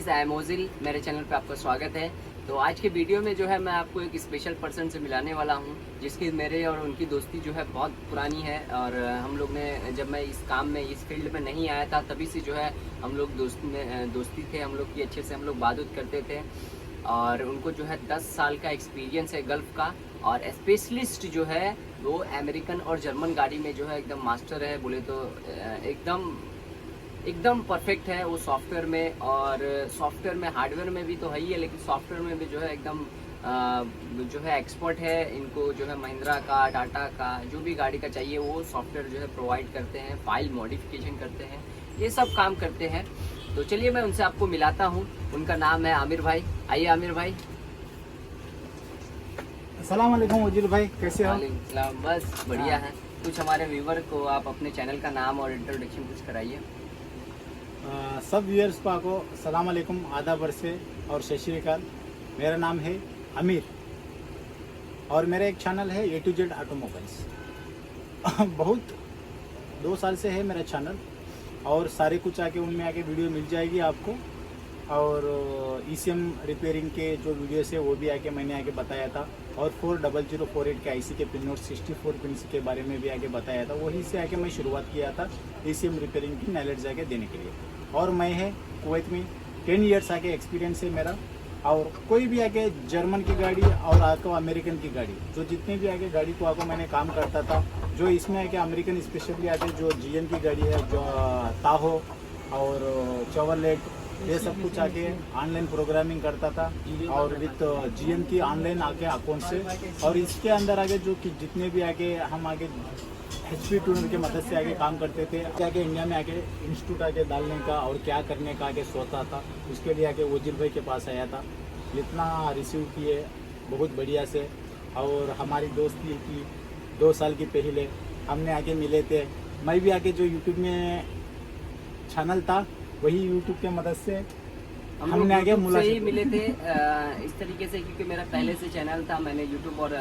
Guys, I am Ozil. मेरे channel पे आपका स्वागत है। तो आज के वीडियो में जो है मैं आपको एक स्पेशल पर्सन से मिलाने वाला हूँ, जिसकी मेरे और उनकी दोस्ती जो है बहुत पुरानी है। और हम लोग ने जब मैं इस काम में, इस फील्ड में नहीं आया था, तभी से जो है हम लोग दोस्ती थे हम लोग की। अच्छे से हम लोग बात करते थे। और उनको जो है 10 साल का एक्सपीरियंस है गल्फ़ का। और स्पेशलिस्ट जो है वो अमेरिकन और जर्मन गाड़ी में जो है एकदम मास्टर है बोले तो एकदम परफेक्ट है वो सॉफ्टवेयर में। और सॉफ्टवेयर में, हार्डवेयर में भी तो है ही है, लेकिन सॉफ्टवेयर में भी जो है एकदम जो है एक्सपर्ट है। इनको जो है महिंद्रा का, टाटा का, जो भी गाड़ी का चाहिए वो सॉफ्टवेयर जो है प्रोवाइड करते हैं, फाइल मॉडिफिकेशन करते हैं, ये सब काम करते हैं। तो चलिए मैं उनसे आपको मिलाता हूँ। उनका नाम है आमिर भाई। आइए आमिर भाई। अस्सलाम वालेकुम वजीर भाई, कैसे हो? वालेकुम सलाम। बस बढ़िया है। कुछ हमारे व्यूवर को आप अपने चैनल का नाम और इंट्रोडक्शन कुछ कराइए। सब व्यूअर्स को आपको सलाम वालेकुम, आदाब वर्षे और सत श्री अकाल। मेरा नाम है आमिर और मेरा एक चैनल है A to Z ऑटोमोबाइल्स। बहुत 2 साल से है मेरा चैनल और सारे कुछ आके उनमें आके वीडियो मिल जाएगी आपको। और ECM रिपेयरिंग के जो वीडियोस है वो भी आके मैंने आके बताया था। और 40048 के IC के पिन नोट 64 पिन के बारे में भी आके बताया था। वहीं से आके मैं शुरुआत किया था ECM रिपेयरिंग की नॉलेज आके देने के लिए। और मैं है कुवैत में 10 ईयर्स आके एक्सपीरियंस है मेरा। और कोई भी आके जर्मन की गाड़ी और आके अमेरिकन की गाड़ी, जो जितने भी आके गाड़ी को आके मैंने काम करता था, जो इसमें आके अमेरिकन स्पेशली आके जो GM की गाड़ी है, जो ताहो और चेवरलेट, ये सब कुछ आके ऑनलाइन प्रोग्रामिंग करता था। और विथ GM की ऑनलाइन आके अकाउंट से। और इसके अंदर आगे जो कि जितने भी आगे हम आगे HP टूनर की मदद से आगे काम करते थे, आगे इंडिया में आके इंस्टीट्यूट आके डालने का और क्या करने का आगे सोचा था, उसके लिए आके वजीर भाई के पास आया था। इतना रिसीव किए बहुत बढ़िया से। और हमारी दोस्ती की 2 साल की पहले हमने आके मिले थे। मैं भी आके जो यूट्यूब में चैनल था, वही यूट्यूब के मदद से हमने आगे मुलाकात ही मिले थे इस तरीके से, क्योंकि मेरा पहले से चैनल था। मैंने यूट्यूब और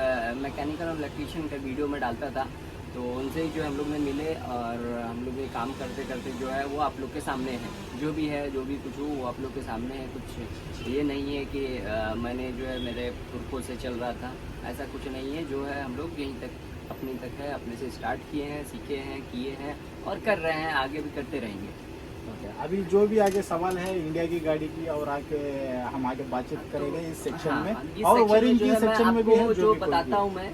मैकेनिकल और इलेक्ट्रीशियन का वीडियो में डालता था, तो उनसे ही जो हम लोग ने मिले। और हम लोग ये काम करते करते जो है वो आप लोग के सामने है। जो भी है, जो भी कुछ हो वो आप लोग के सामने है। कुछ ये नहीं है कि मैंने जो है मेरे पुरखों से चल रहा था, ऐसा कुछ नहीं है। जो है हम लोग यहीं तक अपनी तक है, अपने से स्टार्ट किए हैं, सीखे हैं, किए हैं और कर रहे हैं, आगे भी करते रहेंगे। अभी जो भी आगे सवाल है इंडिया की गाड़ी की, और आगे हम आगे बातचीत करेंगे इस सेक्शन में। और वायरिंग की सेक्शन में भी है जो बताता हूँ मैं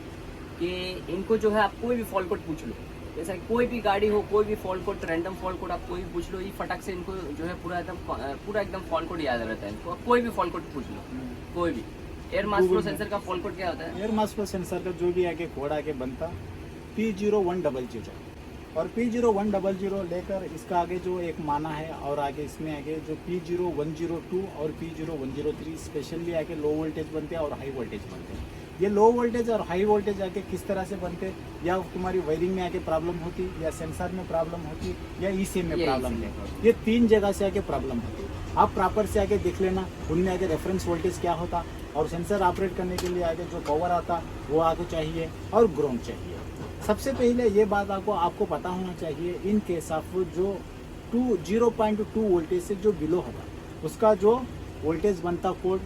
कि इनको जो है आप कोई भी फॉल्ट कोड पूछ लो, जैसा कोई भी गाड़ी हो, कोई भी fault code, random fault code आप कोई भी पूछ लो, ये फटाक से इनको जो है पूरा एकदम फॉल्ट कोड याद रहता है इनको। कोई भी फॉल्ट कोड पूछ लो, कोई भी। एयर मास फ्लो सेंसर का फॉल्ट कोड क्या होता है? एयर मास फ्लो सेंसर का जो भी आगे कोड आगे बनता P0100 और P0100 लेकर इसका आगे जो एक माना है। और आगे इसमें आगे जो P0102 और P0103 स्पेशली आगे लो वोल्टेज बनते हैं और हाई वोल्टेज बनते हैं। ये लो वोल्टेज और हाई वोल्टेज आके किस तरह से बनते हैं, या तुम्हारी वायरिंग में आके प्रॉब्लम होती, या सेंसर में प्रॉब्लम होती, या ECM में प्रॉब्लम है, ये 3 जगह से आके प्रॉब्लम होती है। आप प्रॉपर से आगे देख लेना, उनमें आगे रेफरेंस वोल्टेज क्या होता, और सेंसर ऑपरेट करने के लिए आगे जो पावर आता वो आगे चाहिए, और ग्राउंड चाहिए। सबसे पहले ये बात आपको पता होना चाहिए, इन केस ऑफ जो 0.2 वोल्टेज से जो बिलो होगा उसका जो वोल्टेज बनता कोड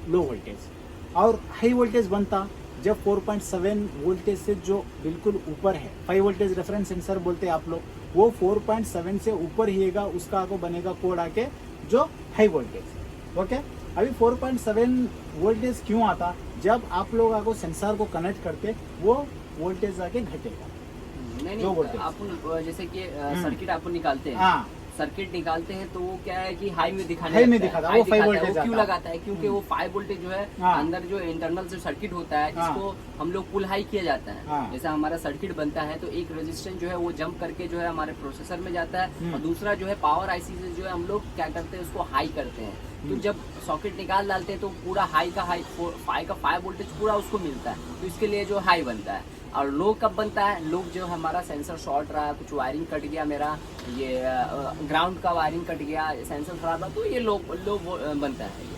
लो वोल्टेज, और हाई वोल्टेज बनता जब 4.7 वोल्टेज से जो बिल्कुल ऊपर है, 5 वोल्टेज रेफरेंस सेंसर बोलते हैं आप लोग, वो 4.7 से ऊपर हीगा, उसका आपको बनेगा कोड आके जो हाई वोल्टेज। ओके, अभी 4.7 वोल्टेज क्यों आता? जब आप लोग आपको सेंसर को कनेक्ट करते वो वोल्टेज आके घटेगा। नहीं, आप जैसे कि सर्किट आपको निकालते हैं, सर्किट निकालते हैं तो वो क्या है कि हाई में दिखाता है, वो 5 वोल्टेज क्यों लगाता है? क्योंकि वो 5 वोल्टेज जो है अंदर जो इंटरनल जो सर्किट होता है, इसको हम लोग पुल हाई किया जाता है। जैसा हमारा सर्किट बनता है तो एक रेजिस्टेंस जो है वो जंप करके जो है हमारे प्रोसेसर में जाता है, और दूसरा जो है पावर IC से जो है हम लोग क्या करते हैं, उसको हाई करते हैं। तो जब सॉकेट निकाल डालते हैं तो पूरा हाई का 5 वोल्टेज पूरा उसको मिलता है, तो इसके लिए जो हाई बनता है। और लो कब बनता है? लो जो हमारा सेंसर शॉर्ट रहा, कुछ वायरिंग कट गया, मेरा ये ग्राउंड का वायरिंग कट गया, सेंसर खराब रहा, तो ये लो बनता है ये।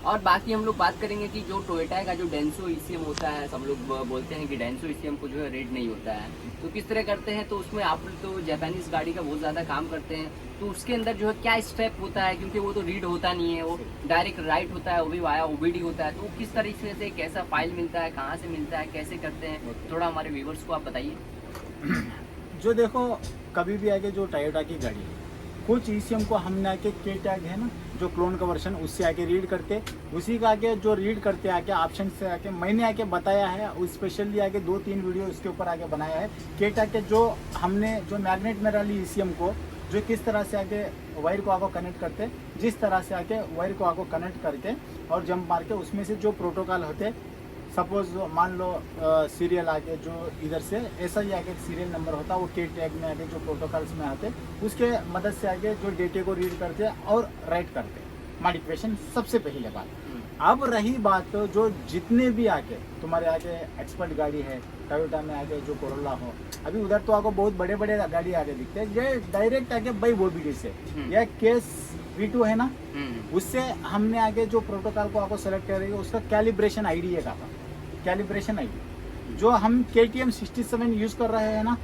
और बाकी हम लोग बात करेंगे कि जो टोयोटा का जो डेंसो ईसीएम होता है, सब लोग बोलते हैं कि डेंसो ईसीएम को जो है रीड नहीं होता है, तो किस तरह करते हैं। तो उसमें आप तो जापानीज गाड़ी का बहुत ज़्यादा काम करते हैं, तो उसके अंदर जो है क्या स्टेप होता है, क्योंकि वो तो रीड होता नहीं है, वो डायरेक्ट राइट होता है, वो भी वाया ओबीडी होता है। तो किस तरीके से कैसा फाइल मिलता है, कहाँ से मिलता है, कैसे करते हैं, थोड़ा हमारे व्यूवर्स को आप बताइए। जो देखो, कभी भी आगे जो टोयोटा की गाड़ी है, कुछ ईसीएम को हमने आके के टैग है ना, जो क्लोन का वर्जन, उससे आके रीड करते, उसी का आके जो रीड करते आके ऑप्शन से आके मैंने आके बताया है, स्पेशली आके 2-3 वीडियो इसके ऊपर आके बनाया है के टैग के, जो हमने जो मैग्नेट में वाली ईसीएम को जो किस तरह से आके वायर को आको कनेक्ट करते, जिस तरह से आके वायर को आको कनेक्ट करके और जंप मार के उसमें से जो प्रोटोकॉल होते, सपोज मान लो सीरियल आके जो इधर से ऐसा ही आके एक सीरियल नंबर होता, वो के टैग में आके जो प्रोटोकॉल्स में आते, उसके मदद से आके जो डेटे को रीड करते और राइट करते, मॉडिफिकेशन सबसे पहले बात। अब रही बात तो जो जितने भी आके तुम्हारे आगे एक्सपर्ट गाड़ी है, टोयोटा में आगे जो कोरोला हो, अभी उधर तो आपको बहुत बड़े बड़े गाड़ी आगे दिखते हैं, ये डायरेक्ट आके बाई ओबीडी से या केस V2 है ना, उससे हमने आगे जो प्रोटोकॉल को आपको सेलेक्ट करेंगे, उसका कैलिब्रेशन आईडी है, का कैलिब्रेशन आईडी जो हम KTM 67 यूज कर रहे हैं ना,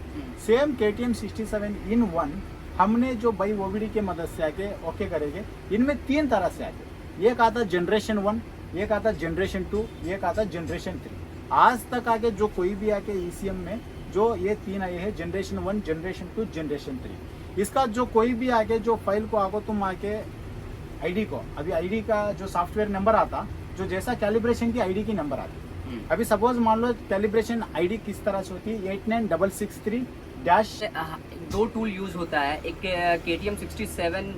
सेम KTM 67 इन 1 हमने जो बाई ओबीडी के मदद से आके ओके करेंगे। इनमें 3 तरह से आके, एक आता जनरेशन 1, एक आता जनरेशन 2, एक आता जनरेशन 3। आज तक आगे जो कोई भी आके ईसीएम में जो ये 3 आए हैं, जनरेशन 1, जनरेशन 2, जनरेशन 3, इसका जो कोई भी आगे जो फाइल को आगो तुम आके आईडी को, अभी आईडी का जो सॉफ्टवेयर नंबर आता, जो जैसा कैलिब्रेशन की आईडी की नंबर आती, अभी सपोज मान लो कैलिब्रेशन आईडी किस तरह से होती है, 89663 डैश। 2 टूल यूज होता है, एक KTM 67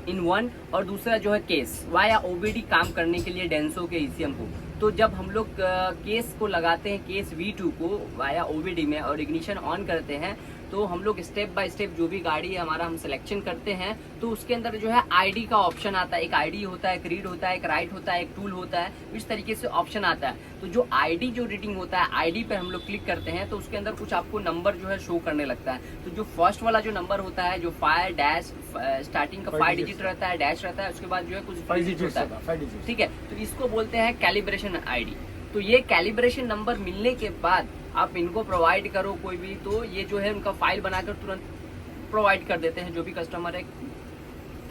इन 1 और दूसरा जो है केस वाया ओबीडी काम करने के लिए डेंसो के ईसीएम को। तो जब हम लोग केस को लगाते हैं, केस V2 को वाया ओबीडी में और इग्निशन ऑन करते हैं, तो हम लोग स्टेप बाय स्टेप जो भी गाड़ी है हमारा हम सिलेक्शन करते हैं, तो उसके अंदर जो है आईडी का ऑप्शन आता है, एक आईडी होता है, एक रीड होता है, एक राइट होता है, एक टूल होता है, इस तरीके से ऑप्शन आता है। तो जो आईडी जो रीडिंग होता है, आईडी पे हम लोग क्लिक करते हैं, तो उसके अंदर कुछ आपको नंबर जो है शो करने लगता है। तो जो फर्स्ट वाला जो नंबर होता है, जो 5 डैश स्टार्टिंग का 5 डिजिट रहता है, डैश रहता है, उसके बाद जो है कुछ 5 डिजिट होता है, ठीक है। तो इसको बोलते हैं कैलिब्रेशन आईडी। तो ये कैलिब्रेशन नंबर मिलने के बाद आप इनको प्रोवाइड करो कोई भी, तो ये जो है उनका फाइल बनाकर तुरंत प्रोवाइड कर देते हैं। जो भी कस्टमर है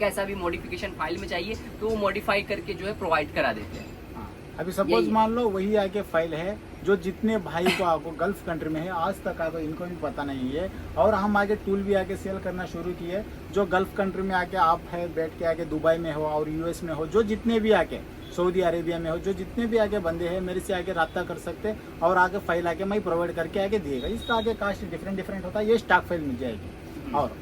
कैसा भी मॉडिफिकेशन फाइल में चाहिए तो वो मॉडिफाई करके जो है प्रोवाइड करा देते हैं। अभी सपोज मान लो वही आगे फाइल है, जो जितने भाई को आपको गल्फ कंट्री में है, आज तक आपको इनको भी पता नहीं है, और हम आगे टूल भी आगे सेल करना शुरू किए, जो गल्फ कंट्री में आके आप है बैठ के आगे दुबई में हो और यूएस में हो, जो जितने भी आके सऊदी अरेबिया में हो, जो जितने भी आगे बंदे हैं मेरे से आगे रब्ता कर सकते और आगे फाइल आके मैं प्रोवाइड करके आगे दिएगा। इसका आगे कास्ट डिफरेंट होता है, ये स्टॉक फाइल मिल जाएगी। और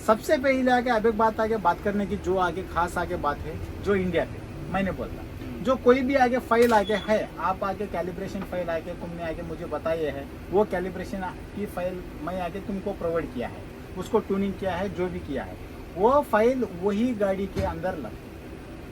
सबसे पहले आगे अब एक बात आगे बात करने की, जो आगे खास आगे बात है, जो इंडिया पे मैंने बोलता, जो कोई भी आगे फाइल आगे है, आप आगे कैलिब्रेशन फाइल आगे तुमने आगे मुझे बताए है, वो कैलिब्रेशन की फाइल मैं आगे तुमको प्रोवाइड किया है, उसको ट्यूनिंग किया है, जो भी किया है, वो फाइल वही गाड़ी के अंदर लगती।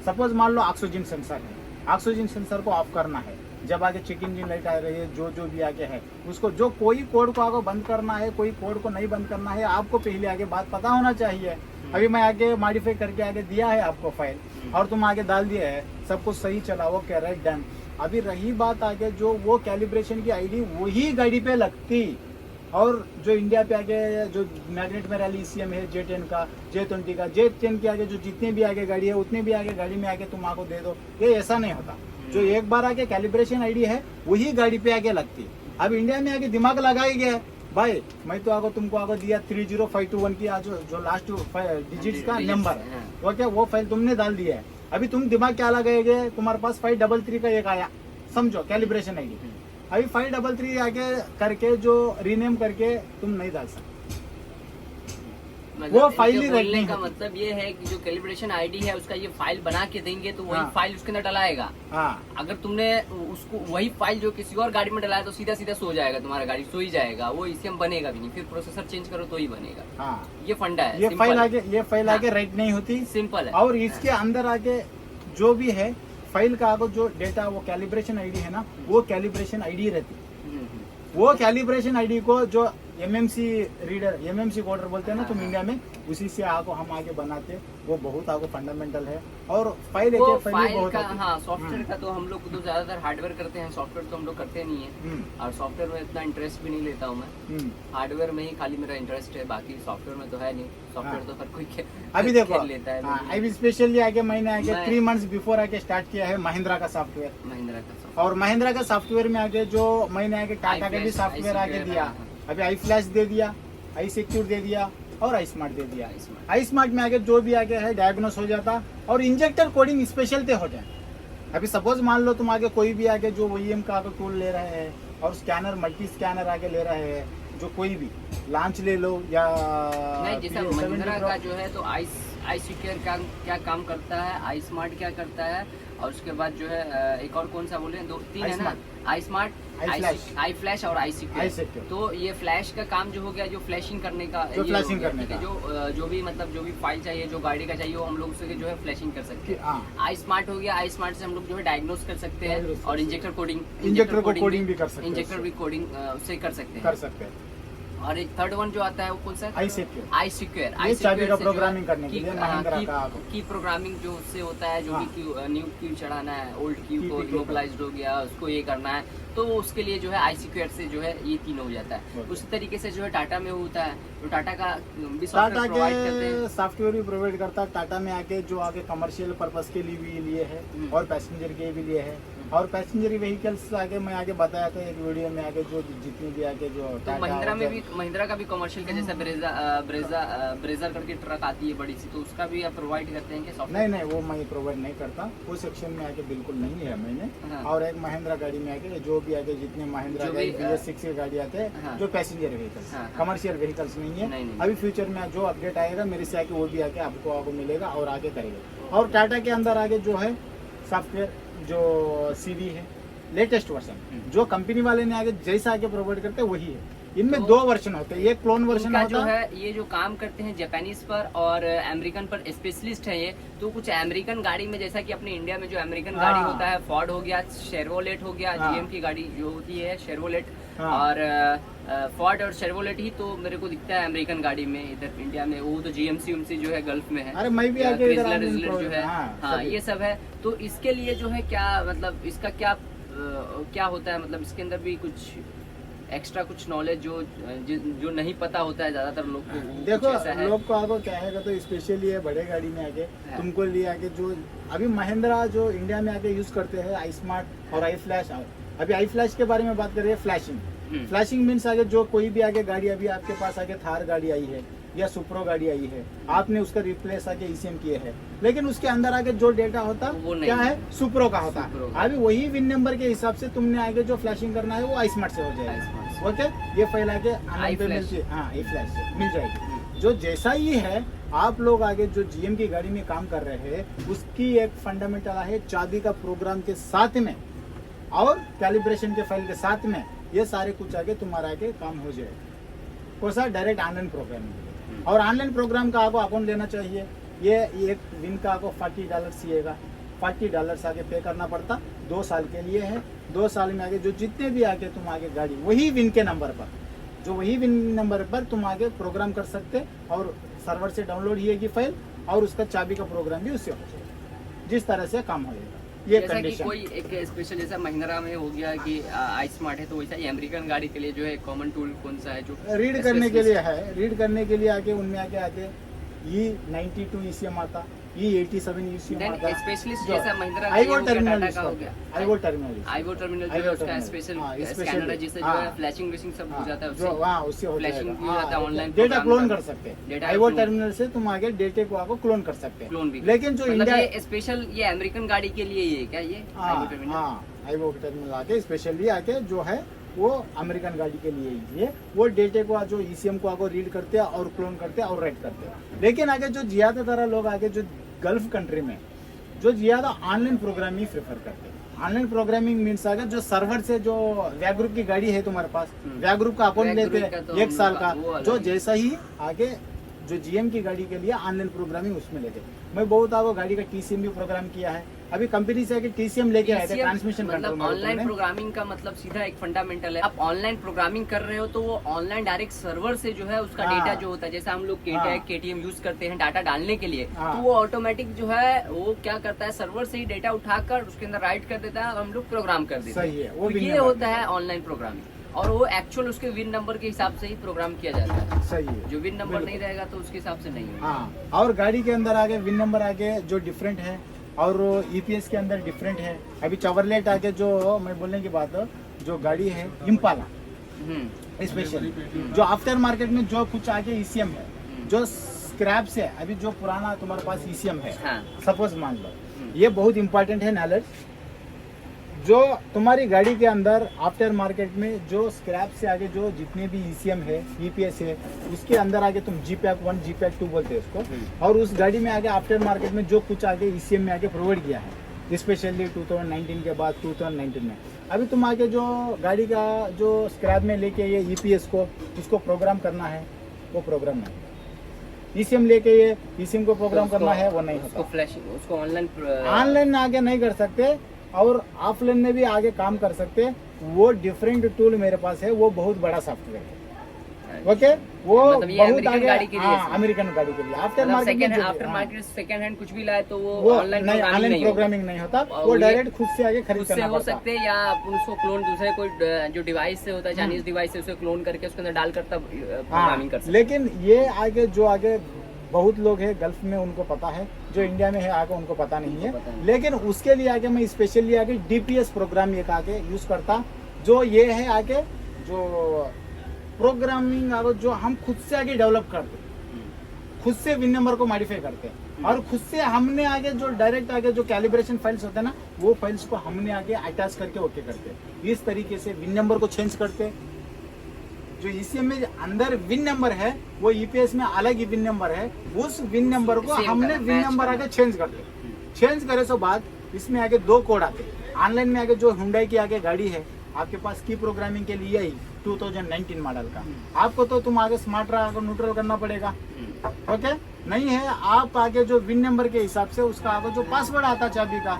सपोज मान लो ऑक्सीजन सेंसर है, ऑक्सीजन सेंसर को ऑफ करना है, जब आगे चेक इंजन लाइट आ रही है, जो भी आगे है उसको, जो कोई कोड को आगे बंद करना है, कोई कोड को नहीं बंद करना है, आपको पहले आगे बात पता होना चाहिए। अभी मैं आगे मॉडिफाई करके आगे दिया है आपको फाइल, और तुम आगे डाल दिया है, सब कुछ सही चला, वो कह रहा है डन। अभी रही बात आगे जो वो कैलिब्रेशन की आईडी वही गाड़ी पे लगती, और जो इंडिया पे आगे जो मैग्नेट में रैली ईसीएम है, J10 का, J20 का, J10 के आगे जो जितने भी आगे गाड़ी है उतने भी आगे गाड़ी में आगे तुम आपको दे दो, ये ऐसा नहीं होता। जो एक बार आगे कैलिब्रेशन आईडी है वही गाड़ी पे आगे लगती। अब इंडिया में आगे दिमाग लगाई गया भाई, मैं तो आगे तुमको आगे दिया 30521 की आज जो लास्ट डिजिट्स का नंबर, वो क्या वो फाइल तुमने डाल दिया है। अभी तुम दिमाग क्या लगाएंगे, तुम्हारे पास 533 का एक आया, समझो कैलिब्रेशन आईडी, अभी 533 आगे करके जो रीनेम करके तुम नहीं डाल सकते, वो फाइल ही बोलने का मतलब ये है कि जो कैलिब्रेशन आईडी है उसका ये फाइल बना के देंगे तो वही फाइल उसके अंदर डलाएगा। अगर तुमने उसको वही फाइल जो किसी और गाड़ी में डलाया तो सीधा सीधा सो जाएगा, तुम्हारा गाड़ी सो ही जाएगा, वो ईसीएम बनेगा भी नहीं, फिर प्रोसेसर चेंज करो तो ही बनेगा। ये फंडा है, ये फाइल आगे राइट नहीं होती, सिंपल है। और इसके अंदर आगे जो भी है फाइल का आगे जो डेटा, वो कैलिब्रेशन आईडी है ना, वो कैलिब्रेशन आईडी रहती, वो कैलिब्रेशन आईडी को जो एमएमसी रीडर, एमएमसी कोडर बोलते हैं ना तुम इंडिया में, उसी से आपको हम आगे बनाते, वो बहुत आपको फंडामेंटल है। और फाइल वो फाइल बहुत का, हाँ सॉफ्टवेयर का तो हम लोग तो ज्यादातर हार्डवेयर करते हैं, सॉफ्टवेयर तो हम लोग करते नहीं है, और सॉफ्टवेयर में इतना इंटरेस्ट भी नहीं लेता हूँ मैं, हार्डवेयर में ही खाली मेरा इंटरेस्ट है, बाकी सॉफ्टवेयर में तो है नहीं, सॉफ्टवेयर तो हर कोई अभी देखो लेता है। अभी स्पेशली आगे मैंने आगे 3 मंथ्स बिफोर आके स्टार्ट किया है महिंद्रा का सॉफ्टवेयर, महिंद्रा का और महिंद्रा का सॉफ्टवेयर में आगे जो मैंने आगे टाटा का भी सॉफ्टवेयर आगे दिया, अभी आई फ्लैश दे दिया, आई सिक्योर दे दिया और आई स्मार्ट दे दिया। आई स्मार्ट में आगे जो भी आगे है डायग्नोस हो जाता और इंजेक्टर कोडिंग स्पेशल हो जाए। अभी सपोज मान लो तुम आगे कोई भी आगे जो OEM का आगे टूल ले रहे हैं और स्कैनर मल्टी स्कैनर आगे ले रहे हैं, जो कोई भी लॉन्च ले लो या नहीं, जैसा महिंद्रा का जो है तो आई सिक्योर का क्या काम करता है, आई स्मार्ट क्या करता है, और उसके बाद जो है एक और कौन सा बोले, 2-3 है ना, आई स्मार्ट, आई फ्लैश और आई सिक्योर। तो ये फ्लैश का काम जो हो गया, जो फ्लैशिंग करने का, जो फ्लैशिंग करने का, जो भी मतलब जो भी फाइल चाहिए, जो गाड़ी का चाहिए, वो हम लोग उससे जो है फ्लैशिंग कर सकते हैं। आई स्मार्ट हो गया, आई स्मार्ट से हम लोग जो है डायग्नोस कर सकते हैं, और इंजेक्टर कोडिंग भी कर सकते हैं, इंजेक्टर भी कोडिंग उससे कर सकते हैं। और एक थर्ड वन जो आता है वो कौन सा, आई सिक्योर का प्रोग्रामिंग करने के लिए महिंद्रा का की प्रोग्रामिंग जो उससे होता है, जो भी न्यू क्यू चढ़ाना है, ओल्ड क्यू को इमोबिलाइज्ड हो गया, उसको ये करना है, तो उसके लिए जो है आई सिक्योर से जो है ये तीन हो जाता है। उसी तरीके से जो है टाटा में होता है, तो टाटा का भी टाटा के सॉफ्टवेयर भी प्रोवाइड करता है। टाटा में आके जो आगे कमर्शियल पर्पस के लिए भी लिए है और पैसेंजर के भी लिए है, और पैसेंजर व्हीकल्स आगे मैं आगे बताया था एक वीडियो में आगे जो जितनी भी आगे जो तो महिंद्रा में भी, महिंद्रा का भी कमर्शियल का जैसा ब्रेजा करके ट्रक आती है बड़ी सी, तो उसका भी आप प्रोवाइड करते हैं क्या सॉफ्टवेयर? नहीं, वो मैं प्रोवाइड नहीं करता, वो सेक्शन में आगे बिल्कुल नहीं है मैंने। और एक महिंद्रा गाड़ी में आगे जो भी आगे जितने महिंद्रा BS6 की गाड़ी आते हैं जो पैसेंजर व्हीकल्स, कमर्शियल व्हीकल्स नहीं है। अभी फ्यूचर में जो अपडेट आएगा मेरे से आगे वो भी आगे आपको मिलेगा और आगे करेगा। और टाटा के अंदर आगे जो है सॉफ्टवेयर जो CV है लेटेस्ट वर्जन, जो कंपनी वाले ने आगे जैसा आगे प्रोवाइड करते हैं वही है। इनमें 2 वर्जन होते हैं, एक क्लोन वर्जन होता जो है, ये जो काम करते हैं जापानीज पर और अमेरिकन पर स्पेशलिस्ट है ये। तो कुछ अमेरिकन गाड़ी में, जैसा कि अपने इंडिया में जो अमेरिकन गाड़ी होता है, फोर्ड हो गया, शेरवोलेट हो गया, GM की गाड़ी जो होती है शेरवोलेट, और फोर्ड और शेरवोलेट ही तो मेरे को दिखता है अमेरिकन गाड़ी में। इधर इंडिया में वो तो GMC जो है गल्फ में है। अरे मैं भी आगे जो है, हाँ ये सब है। तो इसके लिए जो है क्या मतलब इसका क्या होता है, मतलब इसके अंदर भी कुछ एक्स्ट्रा कुछ नॉलेज जो नहीं पता होता है ज्यादातर लोग को। देखो लोग को आगे क्या है तो स्पेशली है बड़े गाड़ी में आगे तुमको लिए आगे जो अभी महिंद्रा जो इंडिया में आगे यूज करते हैं आई स्मार्ट और आई फ्लैश। अभी आई फ्लैश के बारे में बात कर रहे हैं, फ्लैशिंग मीन्स आगे जो कोई भी आगे गाड़ी, अभी आपके पास आगे थार गाड़ी आई है या सुप्रो गाड़ी आई है, आपने उसका रिप्लेस आगे ECM किए है, लेकिन उसके अंदर आगे जो डेटा होता क्या है सुप्रो का होता है। अभी वही विन नंबर के हिसाब से तुमने आगे जो फ्लैशिंग करना है वो आई स्मार्ट से हो जाएगा। ओके, ये फाइल आगे आई फ्लैश से मिल जाएगी। जो जैसा ही है आप लोग आगे जो GM की गाड़ी में काम कर रहे हैं उसकी एक फंडामेंटल है, चाबी का प्रोग्राम के साथ में और कैलिब्रेशन के फाइल के साथ में ये सारे कुछ आगे तुम्हारा आगे काम हो जाएगा। कोसा डायरेक्ट ऑनलाइन प्रोग्राम, और ऑनलाइन प्रोग्राम का आपको अकाउंट लेना चाहिए। ये एक विन का आपको $40 चाहिएगा, $40 आगे पे करना पड़ता, 2 साल के लिए है। 2 साल में आगे जो जितने भी आगे तुम आगे गाड़ी वही विन के नंबर पर, जो वही विन नंबर पर तुम आगे प्रोग्राम कर सकते, और सर्वर से डाउनलोड ही है फाइल, और उसका चाबी का प्रोग्राम भी उससे हो जाएगा। जिस तरह से काम हो जाएगा ये कंडीशन। कोई एक स्पेशल जैसा महिंद्रा में हो गया कि आई स्मार्ट है, तो वैसा ही अमेरिकन गाड़ी के लिए जो है कॉमन टूल कौन सा है जो रीड करने के लिए है? रीड करने के लिए आगे उनमें आगे E92 ECM आता, E87 ECM आता, स्पेशलिस्ट जैसा महिंद्रा आईवो टर्मिनल का हो गया, आईवो टर्मिनल जो उसका स्पेशल स्कैनर है जिससे जो है फ्लैशिंग वेशिंग सब हो जाता है, जो वहां उससे हो फ्लैशिंग भी हो जाता है, ऑनलाइन डेटा क्लोन कर सकते हैं। आईवो टर्मिनल से तुम आगे डेटा को आपको क्लोन कर सकते हैं, क्लोन भी। लेकिन जो इंडिया स्पेशल ये अमेरिकन गाड़ी के लिए ये क्या ये आईवो टर्मिनल आके स्पेशली आके जो है वो अमेरिकन गाड़ी के लिए ही है। वो डेटे को जो ECM को आगे रीड करते हैं और क्लोन करते हैं और राइट करते हैं। लेकिन आगे जो ज्यादातर लोग आगे जो गल्फ कंट्री में जो ज्यादा ऑनलाइन प्रोग्रामिंग प्रेफर करते हैं। ऑनलाइन प्रोग्रामिंग मीन्स आगे जो सर्वर से जो व्या ग्रुप की गाड़ी है तुम्हारे पास, व्या ग्रुप का अकाउंट लेते हैं 1 साल का, जो जैसा ही आगे जो GM की गाड़ी के लिए ऑनलाइन प्रोग्रामिंग उसमें लेते। मैं बहुत आगे गाड़ी का TCM भी प्रोग्राम किया है, अभी कंपनी से आके TCM लेके आए थे ट्रांसमिशन कंट्रोल। मतलब ऑनलाइन प्रोग्रामिंग का मतलब सीधा एक फंडामेंटल है। आप ऑनलाइन प्रोग्रामिंग कर रहे हो तो वो ऑनलाइन डायरेक्ट सर्वर से जो है उसका डेटा जो होता है, जैसे हम लोग KTM यूज करते हैं डाटा डालने के लिए, तो वो ऑटोमेटिक जो है वो क्या करता है, सर्वर से ही डेटा उठाकर उसके अंदर राइट कर देता है और हम लोग प्रोग्राम कर देते हैं। तो ये होता है ऑनलाइन प्रोग्रामिंग, और वो एक्चुअल उसके विन नंबर के हिसाब से ही प्रोग्राम किया जाता है। सही है। जो विन नंबर नहीं रहेगा तो उसके हिसाब से नहीं होगा। हाँ, और गाड़ी के अंदर आगे विन नंबर आगे जो डिफरेंट है और EPS के अंदर डिफरेंट है। अभी चवरलेट आगे जो मैं बोलने की बात, जो गाड़ी है इम्पाला स्पेशली, जो आफ्टर मार्केट में जो कुछ आगे ECM है, जो स्क्रैप से अभी जो पुराना तुम्हारे पास ECM है, सपोज मान लो, ये बहुत इंपॉर्टेंट है नॉलेज। जो तुम्हारी गाड़ी के अंदर आफ्टर मार्केट में जो स्क्रैप से आगे जो जितने भी ECM है, EPS है, उसके अंदर आगे तुम GPAC 1 GPAC 2 बोलते हैं उसको, और उस गाड़ी में आगे आफ्टर मार्केट में जो कुछ आगे ECM में आगे प्रोवाइड किया है, स्पेशली 2019 के बाद 2019 में, अभी तुम आगे जो गाड़ी का जो स्क्रैप में लेके ये EPS को उसको प्रोग्राम करना है, वो प्रोग्राम नहीं। ECM लेके ये ECM को प्रोग्राम करना है, वो नहीं होता। उसको ऑनलाइन आगे नहीं कर सकते और ऑफलाइन में भी आगे काम कर सकते हैं। वो डिफरेंट टूल मेरे पास है, वो बहुत बड़ा सॉफ्टवेयर है। ओके, वो मतलब बहुत आगे गाड़ी के लिए, अमेरिकन गाड़ी के लिए आफ्टर मार्केट सेकंड हैंड कुछ भी लाए तो वो ऑनलाइन प्रोग्रामिंग नहीं होता, वो डायरेक्ट खुद से आगे खरीद करना हो सकते हैं, या अपन उसको क्लोन दूसरे कोई जो डिवाइस से होता है, चाइनीज डिवाइस से, उसे क्लोन करके उसके अंदर डाल कर तब प्रोग्रामिंग कर सकते। लेकिन ये आगे जो आगे बहुत लोग हैं गल्फ में, उनको पता है, जो इंडिया में है आगे उनको पता नहीं है। लेकिन उसके लिए आगे मैं स्पेशली आगे DPS प्रोग्राम एक आगे यूज करता, जो ये है आगे जो प्रोग्रामिंग आगे जो हम खुद से आगे डेवलप करते, खुद से विन नंबर को मॉडिफाई करते हैं, और खुद से हमने आगे जो डायरेक्ट आगे जो कैलिब्रेशन फाइल्स होते हैं ना, वो फाइल्स को हमने आगे अटैच करके ओके करते हैं। इस तरीके से विन नंबर को चेंज करते। जो ECM में अंदर विन नंबर है, वो EPS में अलग ही विन नंबर है, उस विन नंबर को हमने विन नंबर आगे चेंज कर दिया। चेंज करे तो बाद इसमें आगे 2 कोड आते हैं। ऑनलाइन में आगे जो हुंडई की आगे गाड़ी है, आपके पास की प्रोग्रामिंग के लिए ही 2019 मॉडल का, आपको तो तुम आगे स्मार्ट आगे न्यूट्रल करना पड़ेगा। ओके, नहीं है आप आगे जो विन नंबर के हिसाब से उसका आगे जो पासवर्ड आता चाबी का,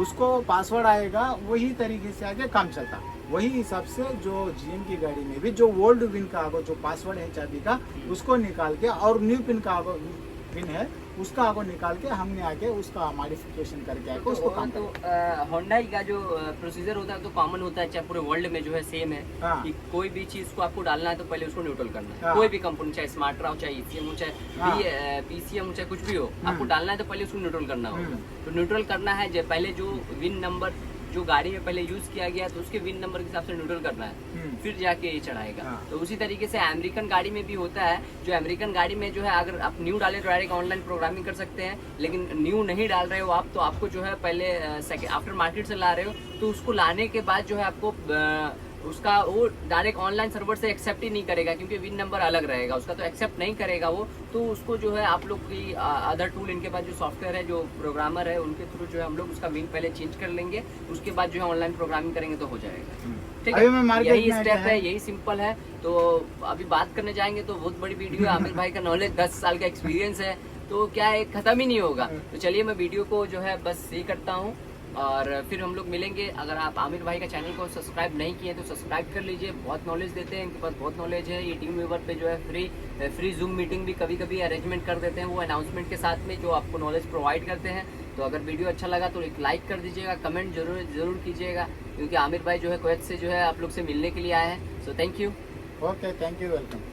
उसको पासवर्ड आएगा, वही तरीके से आगे काम चलता। वही हिसाब से जो GM की गाड़ी में भी जो ओल्ड विन का आगे जो पासवर्ड है चाबी का, उसको निकाल के, और न्यू पिन का आगे विन है उसका आगे निकाल के हमने आगे उसका मॉडिफिकेशन करके आगे उसको काम तो होंडा का जो प्रोसीजर होता है तो कॉमन होता है, चाहे पूरे वर्ल्ड में जो है सेम है। कि कोई भी चीज को आपको डालना है तो पहले उसको न्यूट्रल करना है। कोई भी कंपनी, चाहे स्मार्ट हो, चाहे ECM हो, चाहे PCM हो, चाहे कुछ भी हो, आपको डालना है तो पहले उसको न्यूट्रल करना होगा। तो न्यूट्रल करना है, जब पहले जो विन नंबर जो गाड़ी में पहले यूज किया गया तो उसके विन नंबर के हिसाब से न्यूट्रल करना है, फिर जाके ये चढ़ाएगा। तो उसी तरीके से अमेरिकन गाड़ी में भी होता है। जो अमेरिकन गाड़ी में जो है, अगर आप न्यू डाले तो डायरेक्ट ऑनलाइन प्रोग्रामिंग कर सकते हैं, लेकिन न्यू नहीं डाल रहे हो आप, तो आपको जो है पहले आफ्टर मार्केट से ला रहे हो, तो उसको लाने के बाद जो है आपको उसका वो डायरेक्ट ऑनलाइन सर्वर से एक्सेप्ट ही नहीं करेगा, क्योंकि विन नंबर अलग रहेगा उसका, तो एक्सेप्ट नहीं करेगा वो। तो उसको जो है आप लोग की अदर टूल, इनके पास जो सॉफ्टवेयर है, जो प्रोग्रामर है, उनके थ्रू जो है हम लोग उसका विन पहले चेंज कर लेंगे, उसके बाद जो है ऑनलाइन प्रोग्रामिंग करेंगे तो हो जाएगा। ठीक है, यही स्टेप है, यही सिंपल है। तो अभी बात करने जाएंगे तो बहुत बड़ी वीडियो है। आमिर भाई का नॉलेज 10 साल का एक्सपीरियंस है, तो क्या है, खत्म ही नहीं होगा। तो चलिए मैं वीडियो को जो है बस ये करता हूँ, और फिर हम लोग मिलेंगे। अगर आप आमिर भाई का चैनल को सब्सक्राइब नहीं किए तो सब्सक्राइब कर लीजिए, बहुत नॉलेज देते हैं, इनके पास बहुत नॉलेज है। ये टीम व्यूवर पे जो है फ्री जूम मीटिंग भी कभी कभी अरेंजमेंट कर देते हैं, वो अनाउंसमेंट के साथ में, जो आपको नॉलेज प्रोवाइड करते हैं। तो अगर वीडियो अच्छा लगा तो एक लाइक कर दीजिएगा, कमेंट जरूर कीजिएगा, क्योंकि आमिर भाई जो है कुवैत से जो है आप लोग से मिलने के लिए आए हैं। So thank you. Okay, thank you, welcome.